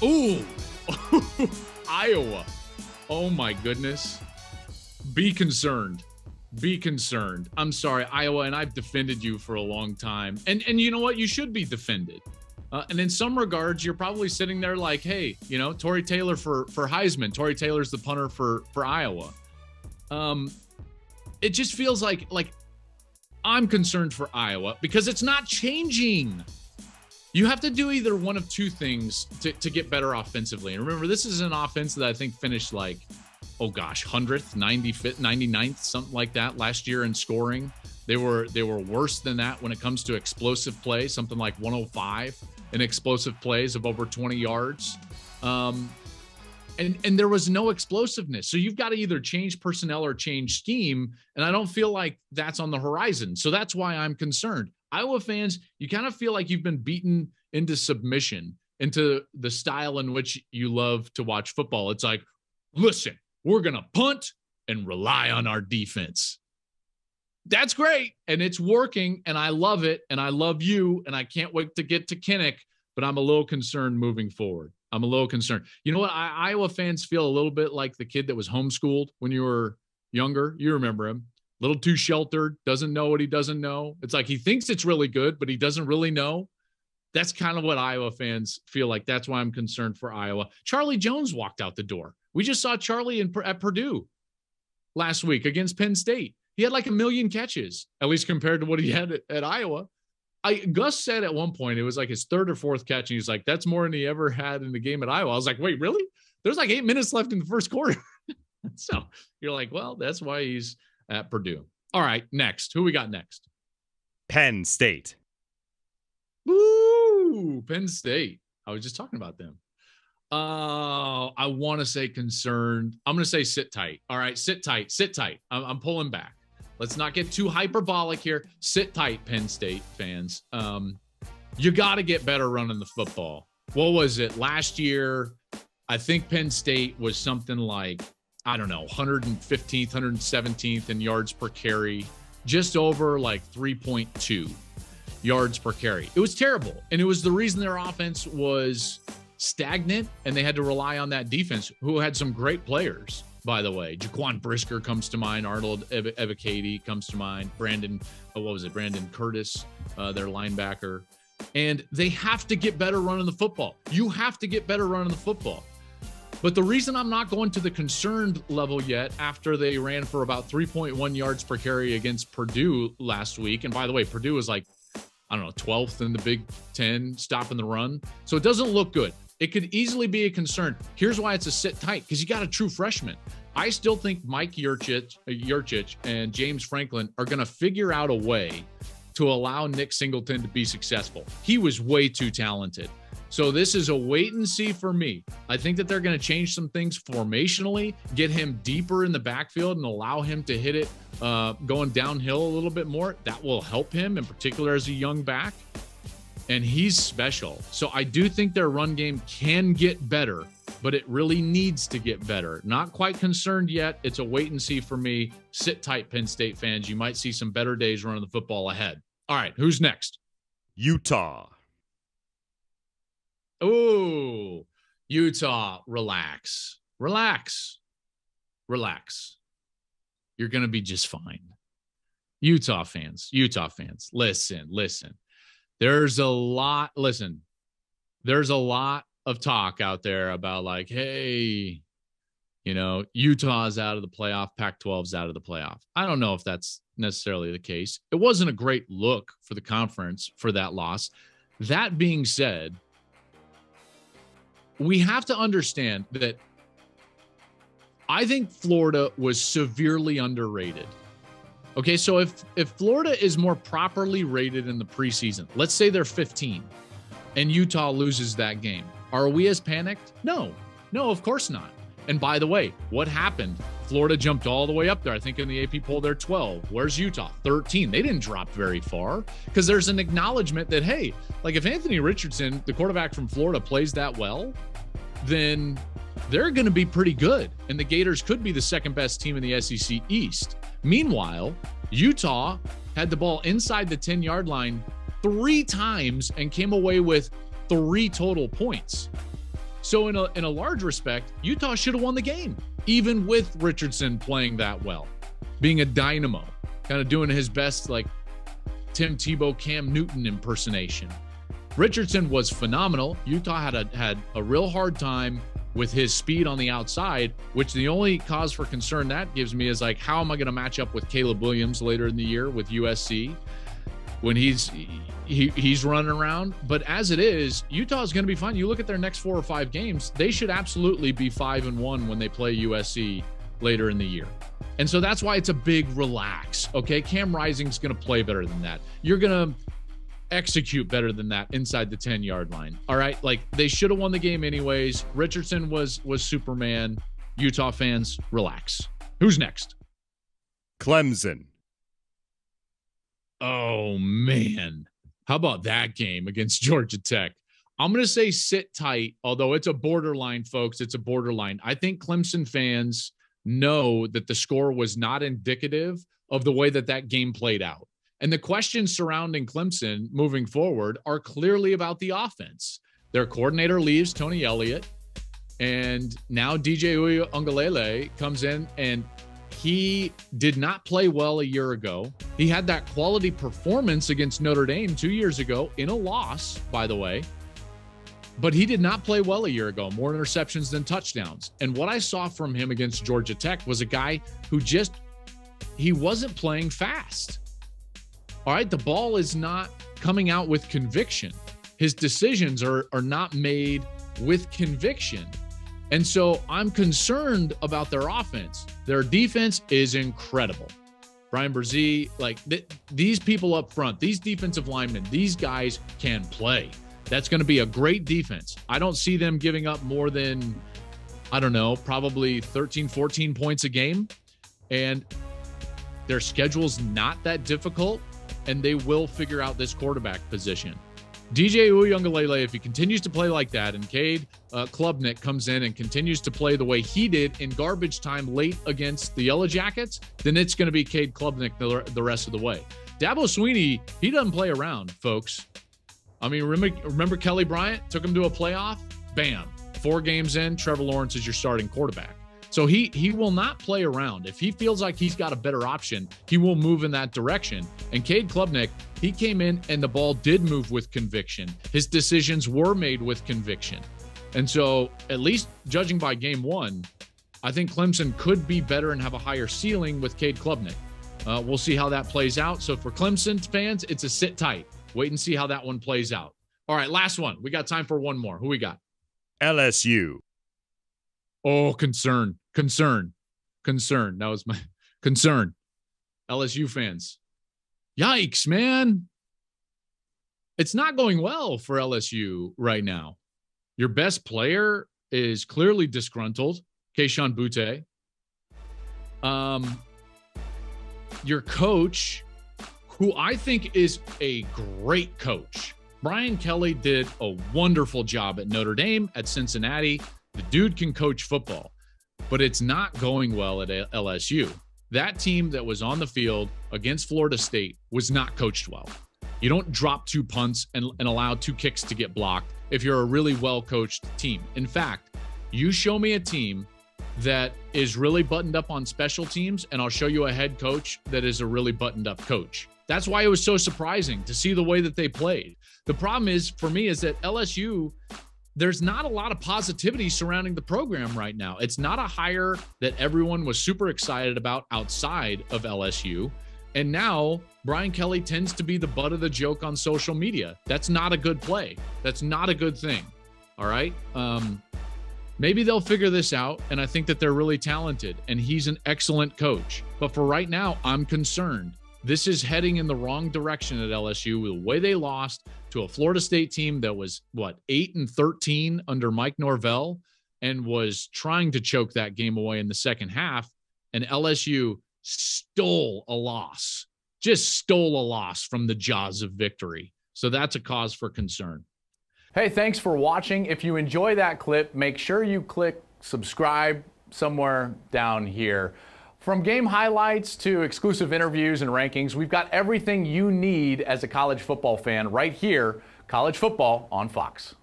Ooh, Iowa. Oh my goodness. Be concerned. Be concerned. I'm sorry, Iowa, and I've defended you for a long time. And you know what? You should be defended. And in some regards, you're probably sitting there like, hey, you know, Tory Taylor for Heisman. Tory Taylor's the punter for Iowa. It just feels like I'm concerned for Iowa because it's not changing. You have to do either one of two things to get better offensively. And remember, this is an offense that I think finished like, oh gosh, 100th, 95th, 99th, something like that last year in scoring. They were worse than that when it comes to explosive play, something like 105 in explosive plays of over 20 yards. And there was no explosiveness. So you've got to either change personnel or change scheme. And I don't feel like that's on the horizon. So that's why I'm concerned. Iowa fans, you kind of feel like you've been beaten into submission, into the style in which you love to watch football. It's like, listen, we're going to punt and rely on our defense. That's great. And it's working. And I love it. And I love you. And I can't wait to get to Kinnick, but I'm a little concerned moving forward. I'm a little concerned. You know what? Iowa fans feel a little bit like the kid that was homeschooled when you were younger. You remember him. A little too sheltered, doesn't know what he doesn't know. It's like he thinks it's really good, but he doesn't really know. That's kind of what Iowa fans feel like. That's why I'm concerned for Iowa. Charlie Jones walked out the door. We just saw Charlie at Purdue last week against Penn State. He had like 1 million catches, at least compared to what he had at Iowa. Gus said at one point, it was like his third or fourth catch, and he's like, that's more than he ever had in the game at Iowa. I was like, wait, really? There's like 8 minutes left in the first quarter. So you're like, well, that's why he's at Purdue. All right, next. Who we got next? Penn State. Woo! Penn State. I was just talking about them. I want to say concerned. I'm going to say sit tight. All right, sit tight. Sit tight. I'm pulling back. Let's not get too hyperbolic here. Sit tight, Penn State fans. You got to get better running the football. What was it? Last year, I think Penn State was something like, I don't know, 115th, 117th in yards per carry, just over like 3.2 yards per carry. It was terrible. And it was the reason their offense was stagnant, and they had to rely on that defense, who had some great players, by the way. Jaquan Brisker comes to mind. Arnold Ebiketie comes to mind. Brandon Curtis, their linebacker. And they have to get better running the football. You have to get better running the football. But the reason I'm not going to the concerned level yet, after they ran for about 3.1 yards per carry against Purdue last week, and by the way, Purdue was like, I don't know, 12th in the Big Ten stopping the run. So it doesn't look good. It could easily be a concern. Here's why it's a sit tight, because you got a true freshman. I still think Mike Yurcich and James Franklin are going to figure out a way to allow Nick Singleton to be successful. He was way too talented. So this is a wait and see for me. I think that they're going to change some things formationally, get him deeper in the backfield and allow him to hit it going downhill a little bit more. That will help him, in particular as a young back. And he's special. So I do think their run game can get better, but it really needs to get better. Not quite concerned yet. It's a wait and see for me. Sit tight, Penn State fans. You might see some better days running the football ahead. All right, who's next? Utah. Oh, Utah, relax. You're going to be just fine. Utah fans, listen. There's a lot of talk out there about like, hey, you know, Utah's out of the playoff, Pac-12's out of the playoff. I don't know if that's necessarily the case. It wasn't a great look for the conference for that loss. That being said, we have to understand that I think Florida was severely underrated. Okay, so if Florida is more properly rated in the preseason, let's say they're 15 and Utah loses that game, are we as panicked? No, of course not. And by the way, what happened? Florida jumped all the way up there. I think in the AP poll, they're 12. Where's Utah? 13. They didn't drop very far because there's an acknowledgement that, hey, like if Anthony Richardson, the quarterback from Florida, plays that well, then they're going to be pretty good. And the Gators could be the second best team in the SEC East. Meanwhile, Utah had the ball inside the 10-yard line 3 times and came away with 3 total points. So in a large respect, Utah should have won the game, even with Richardson playing that well, being a dynamo, kind of doing his best like Tim Tebow, Cam Newton impersonation. Richardson was phenomenal. Utah had a real hard time with his speed on the outside, which the only cause for concern that gives me is like, how am I going to match up with Caleb Williams later in the year with USC when he's running around? But as it is, Utah is going to be fine. You look at their next 4 or 5 games, they should absolutely be 5-1 when they play USC later in the year. And so that's why it's a big relax. Okay, Cam Rising's going to play better than that. You're going to execute better than that inside the 10-yard line. All right, like they should have won the game anyways. Richardson was Superman. Utah fans, relax. Who's next? Clemson. Oh man, how about that game against Georgia Tech? I'm going to say sit tight, although it's a borderline, folks. It's a borderline. I think Clemson fans know that the score was not indicative of the way that game played out. And the questions surrounding Clemson moving forward are clearly about the offense. Their coordinator leaves, Tony Elliott, and now DJ Uiagalelei comes in, and he did not play well a year ago. He had that quality performance against Notre Dame 2 years ago in a loss, by the way, but he did not play well a year ago, more interceptions than touchdowns. And what I saw from him against Georgia Tech was a guy who he wasn't playing fast. All right, the ball is not coming out with conviction. His decisions are not made with conviction. And so I'm concerned about their offense. Their defense is incredible. Brian Brzee, like these people up front, these defensive linemen, these guys can play. That's going to be a great defense. I don't see them giving up more than, I don't know, probably 13, 14 points a game. And their schedule's not that difficult, and they will figure out this quarterback position. DJ Uiagalelei, if he continues to play like that, and Cade Klubnik comes in and continues to play the way he did in garbage time late against the Yellow Jackets, then it's going to be Cade Klubnik the rest of the way. Dabo Swinney, he doesn't play around, folks. I mean, remember Kelly Bryant took him to a playoff? Bam. 4 games in, Trevor Lawrence is your starting quarterback. So he will not play around. If he feels like he's got a better option, he will move in that direction. And Cade Klubnik, he came in and the ball did move with conviction. His decisions were made with conviction. And so at least judging by game 1, I think Clemson could be better and have a higher ceiling with Cade Klubnik. We'll see how that plays out. So for Clemson fans, it's a sit tight. Wait and see how that one plays out. All right, last one. We got time for one more. Who we got? LSU. Oh, concern. That was my concern. LSU fans. Yikes, man. It's not going well for LSU right now. Your best player is clearly disgruntled, Keyshawn Butte. Your coach, who I think is a great coach, Brian Kelly, did a wonderful job at Notre Dame, at Cincinnati. The dude can coach football, but it's not going well at LSU. That team that was on the field against Florida State was not coached well. You don't drop 2 punts and allow 2 kicks to get blocked if you're a really well-coached team. In fact, you show me a team that is really buttoned up on special teams, and I'll show you a head coach that is a really buttoned up coach. That's why it was so surprising to see the way that they played. The problem is, for me, is that LSU, there's not a lot of positivity surrounding the program right now. It's not a hire that everyone was super excited about outside of LSU. And now Brian Kelly tends to be the butt of the joke on social media. That's not a good play. That's not a good thing. All right. Maybe they'll figure this out. And I think that they're really talented and he's an excellent coach. But for right now, I'm concerned. This is heading in the wrong direction at LSU with the way they lost to a Florida State team that was, 8-13 under Mike Norvell and was trying to choke that game away in the second half. And LSU stole a loss from the jaws of victory. So that's a cause for concern. Hey, thanks for watching. If you enjoy that clip, make sure you click subscribe somewhere down here. From game highlights to exclusive interviews and rankings, we've got everything you need as a college football fan right here, College Football on Fox.